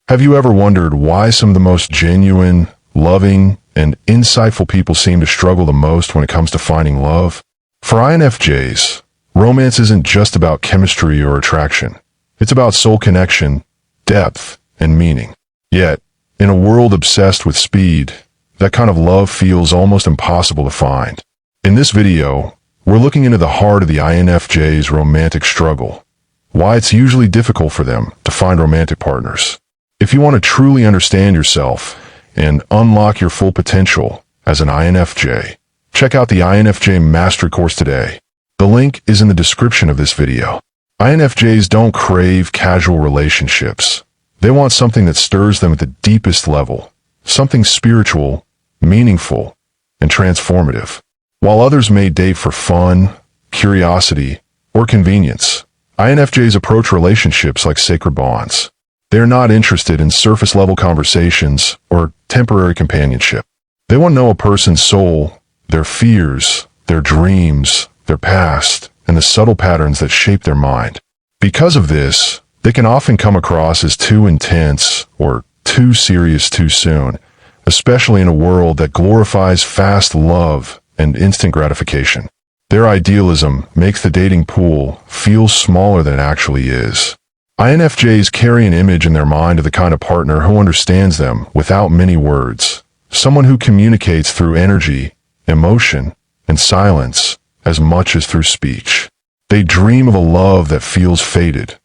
Have you ever wondered why some of the most genuine, loving, and insightful people seem to struggle the most when it comes to finding love? For INFJs, romance isn't just about chemistry or attraction. It's about soul connection, depth, and meaning. Yet, in a world obsessed with speed, that kind of love feels almost impossible to find. In this video, we're looking into the heart of the INFJ's romantic struggle, why it's usually difficult for them to find romantic partners. If you want to truly understand yourself and unlock your full potential as an INFJ, check out the INFJ Mastery Course today. The link is in the description of this video. INFJs don't crave casual relationships. They want something that stirs them at the deepest level, something spiritual, meaningful, and transformative. While others may date for fun, curiosity, or convenience, INFJs approach relationships like sacred bonds. They are not interested in surface-level conversations or temporary companionship. They want to know a person's soul, their fears, their dreams, their past, and the subtle patterns that shape their mind. Because of this, they can often come across as too intense or too serious too soon, especially in a world that glorifies fast love and instant gratification. Their idealism makes the dating pool feel smaller than it actually is. INFJs carry an image in their mind of the kind of partner who understands them without many words, someone who communicates through energy, emotion, and silence as much as through speech. They dream of a love that feels fated,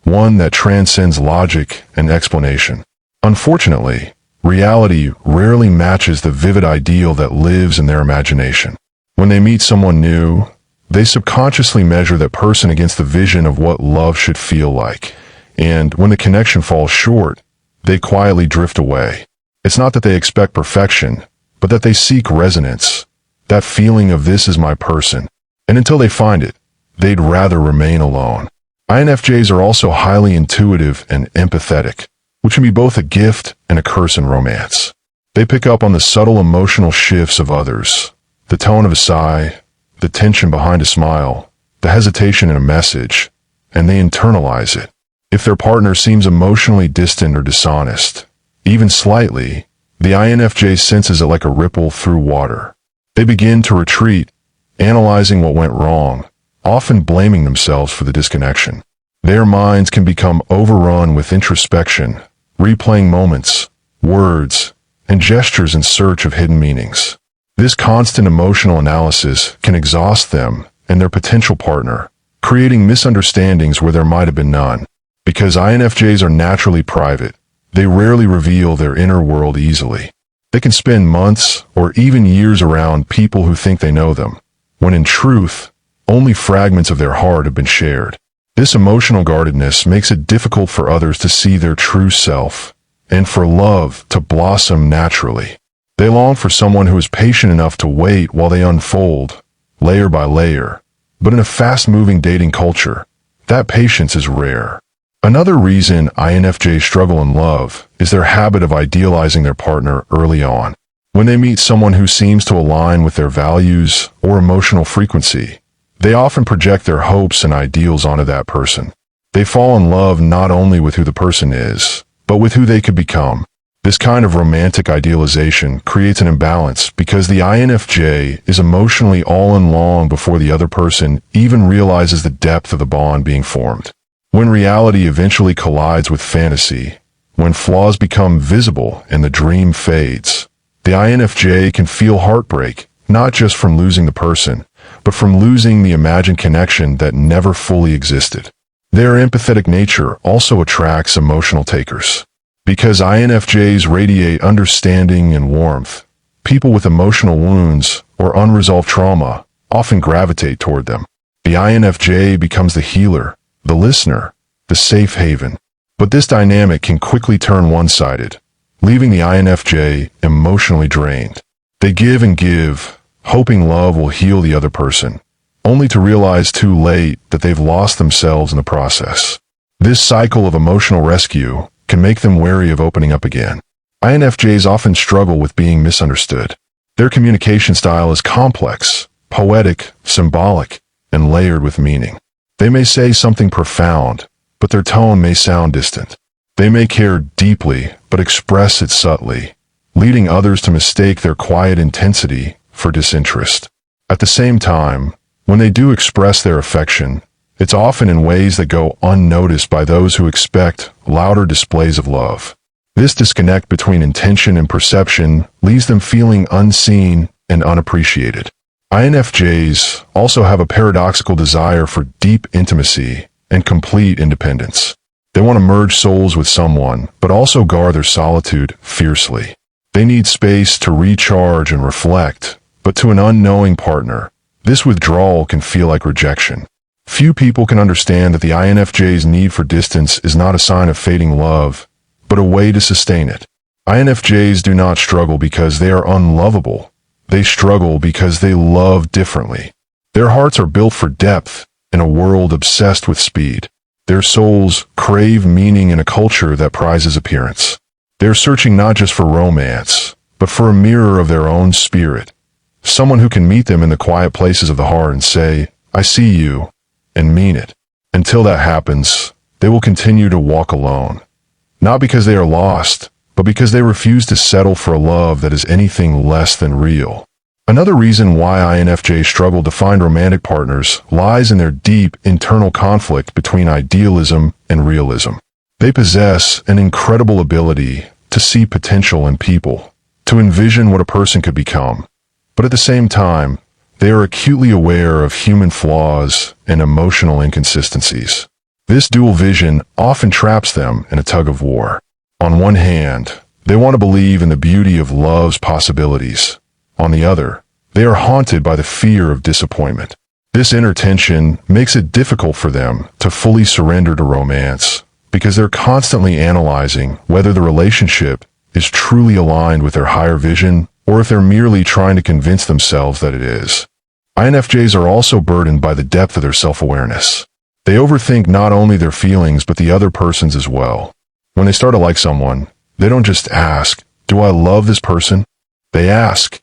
one that transcends logic and explanation. Unfortunately, reality rarely matches the vivid ideal that lives in their imagination. When they meet someone new, they subconsciously measure that person against the vision of what love should feel like. And when the connection falls short, they quietly drift away. It's not that they expect perfection, but that they seek resonance, that feeling of this is my person. And until they find it, they'd rather remain alone. INFJs are also highly intuitive and empathetic, which can be both a gift and a curse in romance. They pick up on the subtle emotional shifts of others, the tone of a sigh, the tension behind a smile, the hesitation in a message, and they internalize it. If their partner seems emotionally distant or dishonest, even slightly, the INFJ senses it like a ripple through water. They begin to retreat, analyzing what went wrong, often blaming themselves for the disconnection. Their minds can become overrun with introspection, replaying moments, words, and gestures in search of hidden meanings. This constant emotional analysis can exhaust them and their potential partner, creating misunderstandings where there might have been none. Because INFJs are naturally private, they rarely reveal their inner world easily. They can spend months or even years around people who think they know them, when in truth, only fragments of their heart have been shared. This emotional guardedness makes it difficult for others to see their true self, and for love to blossom naturally. They long for someone who is patient enough to wait while they unfold, layer by layer. But in a fast-moving dating culture, that patience is rare. Another reason INFJs struggle in love is their habit of idealizing their partner early on. When they meet someone who seems to align with their values or emotional frequency, they often project their hopes and ideals onto that person. They fall in love not only with who the person is, but with who they could become. This kind of romantic idealization creates an imbalance because the INFJ is emotionally all in long before the other person even realizes the depth of the bond being formed. When reality eventually collides with fantasy, when flaws become visible and the dream fades, the INFJ can feel heartbreak, not just from losing the person, but from losing the imagined connection that never fully existed. Their empathetic nature also attracts emotional takers. Because INFJs radiate understanding and warmth, people with emotional wounds or unresolved trauma often gravitate toward them. The INFJ becomes the healer, the listener, the safe haven. But this dynamic can quickly turn one-sided, leaving the INFJ emotionally drained. They give and give, hoping love will heal the other person, only to realize too late that they've lost themselves in the process. This cycle of emotional rescue can make them wary of opening up again. INFJs often struggle with being misunderstood. Their communication style is complex, poetic, symbolic, and layered with meaning. They may say something profound, but their tone may sound distant. They may care deeply, but express it subtly, leading others to mistake their quiet intensity for disinterest. At the same time, when they do express their affection, it's often in ways that go unnoticed by those who expect louder displays of love. This disconnect between intention and perception leaves them feeling unseen and unappreciated. INFJs also have a paradoxical desire for deep intimacy and complete independence. They want to merge souls with someone, but also guard their solitude fiercely. They need space to recharge and reflect, but to an unknowing partner, this withdrawal can feel like rejection. Few people can understand that the INFJ's need for distance is not a sign of fading love, but a way to sustain it. INFJs do not struggle because they are unlovable. They struggle because they love differently. Their hearts are built for depth in a world obsessed with speed. Their souls crave meaning in a culture that prizes appearance. They're searching not just for romance, but for a mirror of their own spirit. Someone who can meet them in the quiet places of the heart and say, "I see you," and mean it. Until that happens, they will continue to walk alone. Not because they are lost, but because they refuse to settle for a love that is anything less than real. Another reason why INFJs struggle to find romantic partners lies in their deep internal conflict between idealism and realism. They possess an incredible ability to see potential in people, to envision what a person could become. But at the same time, they are acutely aware of human flaws and emotional inconsistencies. This dual vision often traps them in a tug-of-war. On one hand, they want to believe in the beauty of love's possibilities. On the other, they are haunted by the fear of disappointment. This inner tension makes it difficult for them to fully surrender to romance, because they're constantly analyzing whether the relationship is truly aligned with their higher vision or if they're merely trying to convince themselves that it is. INFJs are also burdened by the depth of their self-awareness. They overthink not only their feelings but the other person's as well. When they start to like someone, they don't just ask, "Do I love this person?" They ask,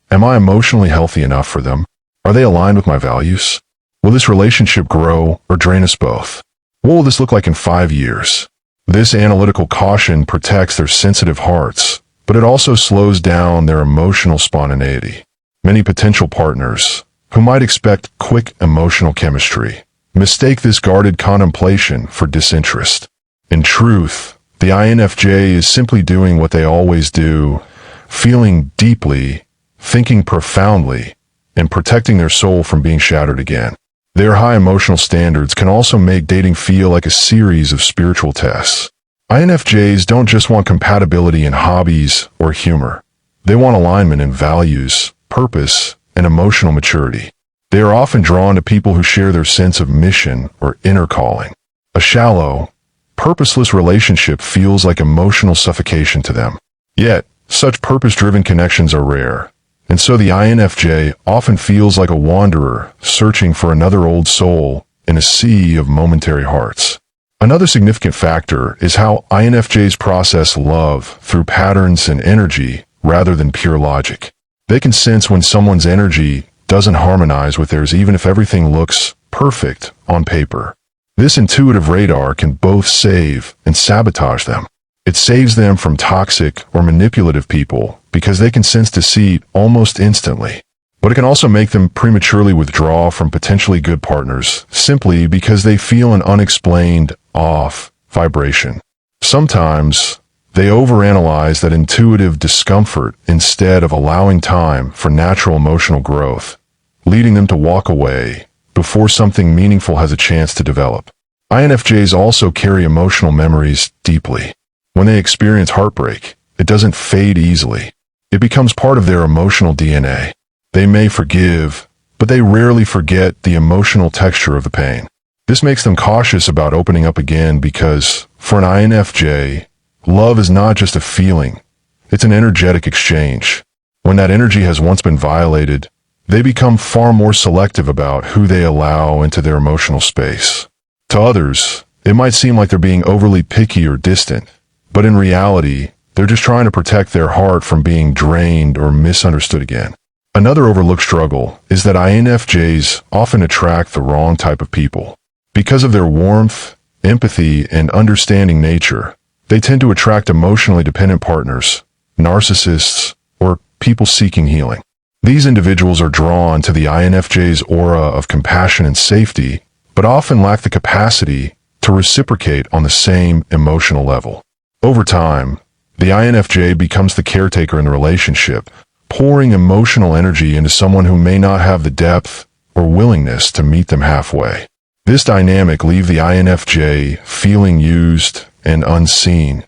"Am I emotionally healthy enough for them? Are they aligned with my values? Will this relationship grow or drain us both? What will this look like in 5 years?" This analytical caution protects their sensitive hearts, but it also slows down their emotional spontaneity. Many potential partners, who might expect quick emotional chemistry, mistake this guarded contemplation for disinterest. In truth, the INFJ is simply doing what they always do, feeling deeply, thinking profoundly, and protecting their soul from being shattered again. Their high emotional standards can also make dating feel like a series of spiritual tests. INFJs don't just want compatibility in hobbies or humor. They want alignment in values, purpose, and emotional maturity. They are often drawn to people who share their sense of mission or inner calling. A shallow, purposeless relationship feels like emotional suffocation to them. Yet, such purpose-driven connections are rare, and so the INFJ often feels like a wanderer searching for another old soul in a sea of momentary hearts. Another significant factor is how INFJs process love through patterns and energy rather than pure logic. They can sense when someone's energy doesn't harmonize with theirs even if everything looks perfect on paper. This intuitive radar can both save and sabotage them. It saves them from toxic or manipulative people because they can sense deceit almost instantly. But it can also make them prematurely withdraw from potentially good partners simply because they feel an unexplained off vibration. Sometimes they overanalyze that intuitive discomfort instead of allowing time for natural emotional growth, leading them to walk away before something meaningful has a chance to develop. INFJs also carry emotional memories deeply. When they experience heartbreak, it doesn't fade easily. It becomes part of their emotional DNA. They may forgive, but they rarely forget the emotional texture of the pain. This makes them cautious about opening up again because, for an INFJ, love is not just a feeling, it's an energetic exchange. When that energy has once been violated, they become far more selective about who they allow into their emotional space. To others, it might seem like they're being overly picky or distant, but in reality, they're just trying to protect their heart from being drained or misunderstood again. Another overlooked struggle is that INFJs often attract the wrong type of people. Because of their warmth, empathy, and understanding nature, They tend to attract emotionally dependent partners, narcissists, or people seeking healing. These individuals are drawn to the INFJ's aura of compassion and safety, but often lack the capacity to reciprocate on the same emotional level. Over time, the INFJ becomes the caretaker in the relationship, pouring emotional energy into someone who may not have the depth or willingness to meet them halfway. This dynamic leaves the INFJ feeling used and unseen,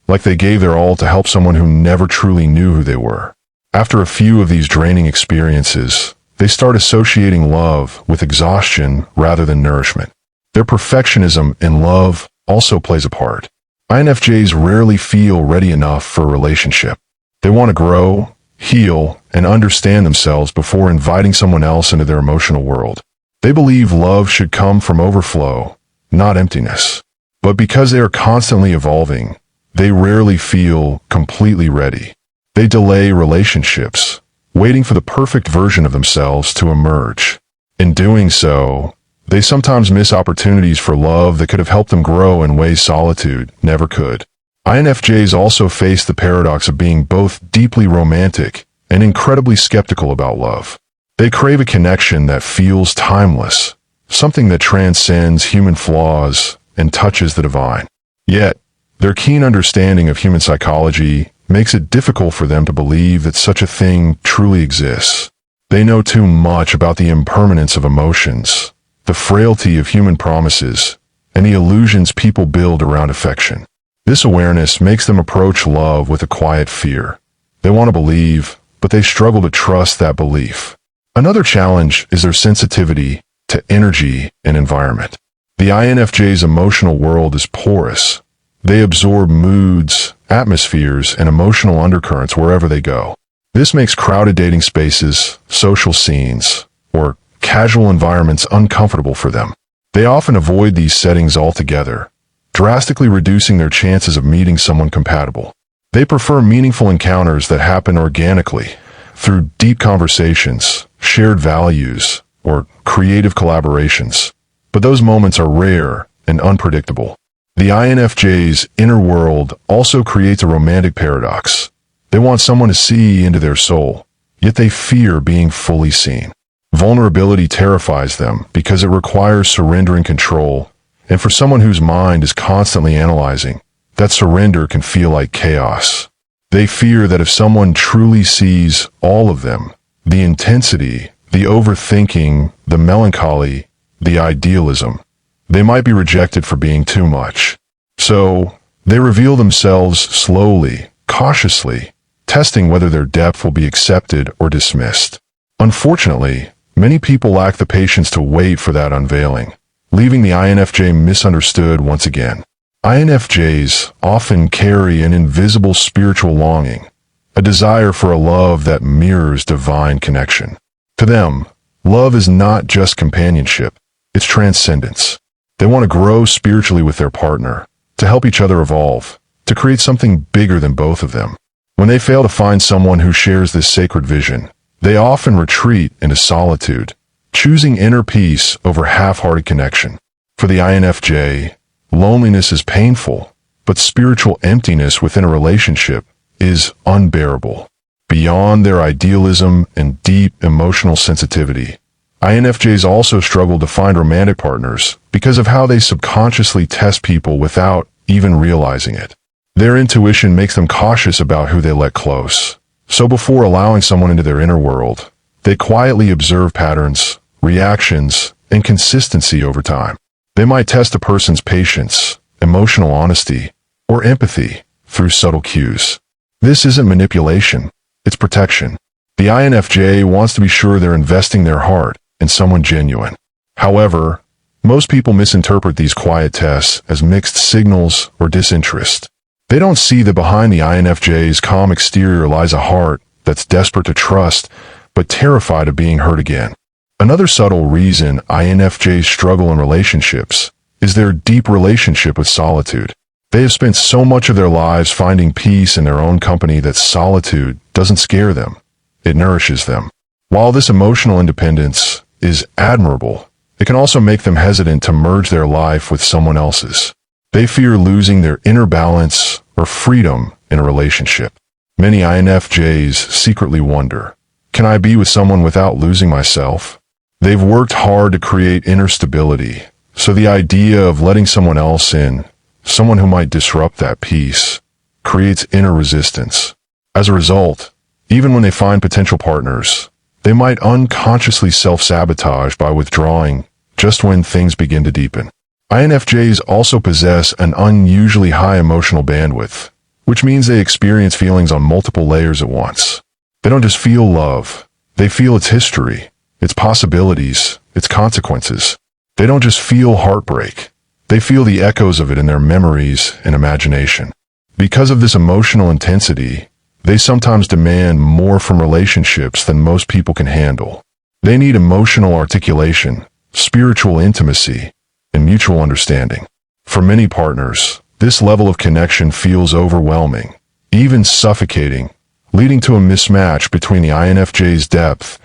like they gave their all to help someone who never truly knew who they were. After a few of these draining experiences, they start associating love with exhaustion rather than nourishment. Their perfectionism in love also plays a part. INFJs rarely feel ready enough for a relationship. They want to grow, heal, and understand themselves before inviting someone else into their emotional world. They believe love should come from overflow, not emptiness. But because they are constantly evolving, they rarely feel completely ready. They delay relationships, waiting for the perfect version of themselves to emerge. In doing so, they sometimes miss opportunities for love that could have helped them grow in ways solitude never could. INFJs also face the paradox of being both deeply romantic and incredibly skeptical about love. They crave a connection that feels timeless, something that transcends human flaws and touches the divine. Yet, their keen understanding of human psychology makes it difficult for them to believe that such a thing truly exists. They know too much about the impermanence of emotions, the frailty of human promises, and the illusions people build around affection. This awareness makes them approach love with a quiet fear. They want to believe, but they struggle to trust that belief. Another challenge is their sensitivity to energy and environment. The INFJ's emotional world is porous. They absorb moods, atmospheres, and emotional undercurrents wherever they go. This makes crowded dating spaces, social scenes, or casual environments uncomfortable for them. They often avoid these settings altogether, drastically reducing their chances of meeting someone compatible. They prefer meaningful encounters that happen organically, through deep conversations, shared values, or creative collaborations. But those moments are rare and unpredictable. The INFJ's inner world also creates a romantic paradox. They want someone to see into their soul, yet they fear being fully seen. Vulnerability terrifies them because it requires surrendering control, and for someone whose mind is constantly analyzing, that surrender can feel like chaos. They fear that if someone truly sees all of them, the intensity, the overthinking, the melancholy, the idealism, they might be rejected for being too much. So, they reveal themselves slowly, cautiously, testing whether their depth will be accepted or dismissed. Unfortunately, many people lack the patience to wait for that unveiling, leaving the INFJ misunderstood once again. INFJs often carry an invisible spiritual longing, a desire for a love that mirrors divine connection. To them, love is not just companionship, it's transcendence. They want to grow spiritually with their partner, to help each other evolve, to create something bigger than both of them. When they fail to find someone who shares this sacred vision, they often retreat into solitude, choosing inner peace over half-hearted connection. For the INFJ, loneliness is painful, but spiritual emptiness within a relationship is unbearable. Beyond their idealism and deep emotional sensitivity, INFJs also struggle to find romantic partners because of how they subconsciously test people without even realizing it. Their intuition makes them cautious about who they let close. So before allowing someone into their inner world, they quietly observe patterns, reactions, and consistency over time. They might test a person's patience, emotional honesty, or empathy through subtle cues. This isn't manipulation, it's protection. The INFJ wants to be sure they're investing their heart in someone genuine. However, most people misinterpret these quiet tests as mixed signals or disinterest. They don't see that behind the INFJ's calm exterior lies a heart that's desperate to trust, but terrified of being hurt again. Another subtle reason INFJs struggle in relationships is their deep relationship with solitude. They have spent so much of their lives finding peace in their own company that solitude doesn't scare them. It nourishes them. While this emotional independence is admirable, it can also make them hesitant to merge their life with someone else's. They fear losing their inner balance or freedom in a relationship. Many INFJs secretly wonder, can I be with someone without losing myself? They've worked hard to create inner stability, so the idea of letting someone else in, someone who might disrupt that peace, creates inner resistance. As a result, even when they find potential partners, they might unconsciously self-sabotage by withdrawing just when things begin to deepen. INFJs also possess an unusually high emotional bandwidth, which means they experience feelings on multiple layers at once. They don't just feel love, they feel its history, its possibilities, its consequences. They don't just feel heartbreak, they feel the echoes of it in their memories and imagination. Because of this emotional intensity, they sometimes demand more from relationships than most people can handle. They need emotional articulation, spiritual intimacy, and mutual understanding. For many partners, this level of connection feels overwhelming, even suffocating, leading to a mismatch between the INFJ's depth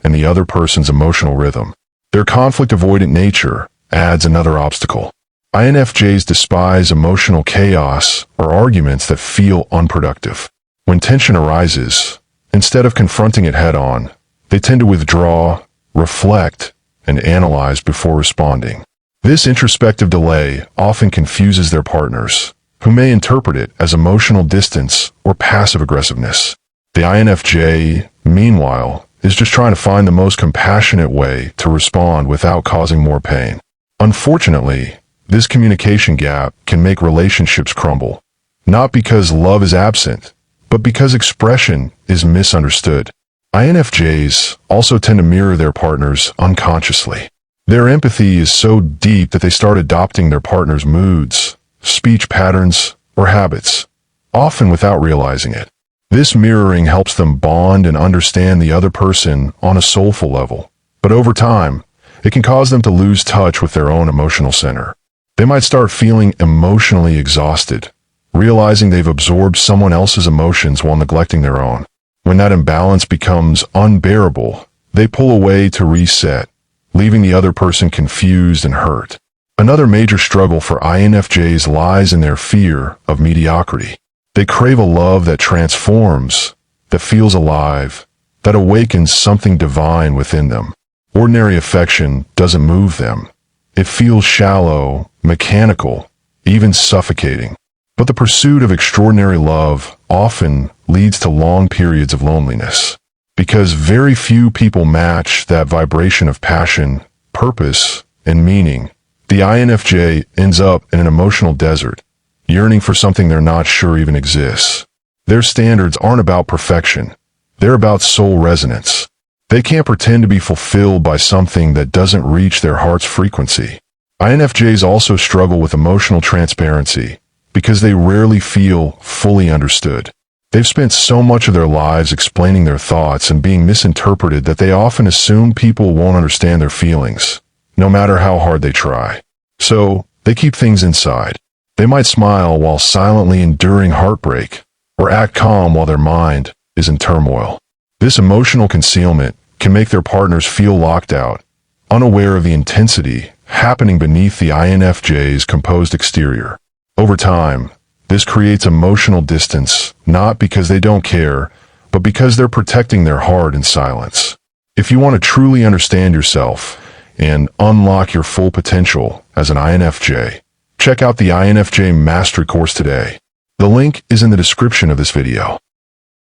and the other person's emotional rhythm. Their conflict-avoidant nature adds another obstacle. INFJs despise emotional chaos or arguments that feel unproductive. When tension arises, instead of confronting it head-on, they tend to withdraw, reflect, and analyze before responding. This introspective delay often confuses their partners, who may interpret it as emotional distance or passive aggressiveness. The INFJ, meanwhile, is just trying to find the most compassionate way to respond without causing more pain. Unfortunately, this communication gap can make relationships crumble, not because love is absent, but because expression is misunderstood. INFJs also tend to mirror their partners unconsciously. Their empathy is so deep that they start adopting their partner's moods, speech patterns, or habits, often without realizing it. This mirroring helps them bond and understand the other person on a soulful level, but over time, it can cause them to lose touch with their own emotional center. They might start feeling emotionally exhausted, realizing they've absorbed someone else's emotions while neglecting their own. When that imbalance becomes unbearable, they pull away to reset, leaving the other person confused and hurt. Another major struggle for INFJs lies in their fear of mediocrity. They crave a love that transforms, that feels alive, that awakens something divine within them. Ordinary affection doesn't move them. It feels shallow, mechanical, even suffocating. But the pursuit of extraordinary love often leads to long periods of loneliness. Because very few people match that vibration of passion, purpose, and meaning, the INFJ ends up in an emotional desert, yearning for something they're not sure even exists. Their standards aren't about perfection. They're about soul resonance. They can't pretend to be fulfilled by something that doesn't reach their heart's frequency. INFJs also struggle with emotional transparency because they rarely feel fully understood. They've spent so much of their lives explaining their thoughts and being misinterpreted that they often assume people won't understand their feelings, no matter how hard they try. So, they keep things inside. They might smile while silently enduring heartbreak, or act calm while their mind is in turmoil. This emotional concealment can make their partners feel locked out, unaware of the intensity happening beneath the INFJ's composed exterior. Over time, this creates emotional distance, not because they don't care, but because they're protecting their heart in silence. If you want to truly understand yourself and unlock your full potential as an INFJ, check out the INFJ Mastery course today. The link is in the description of this video.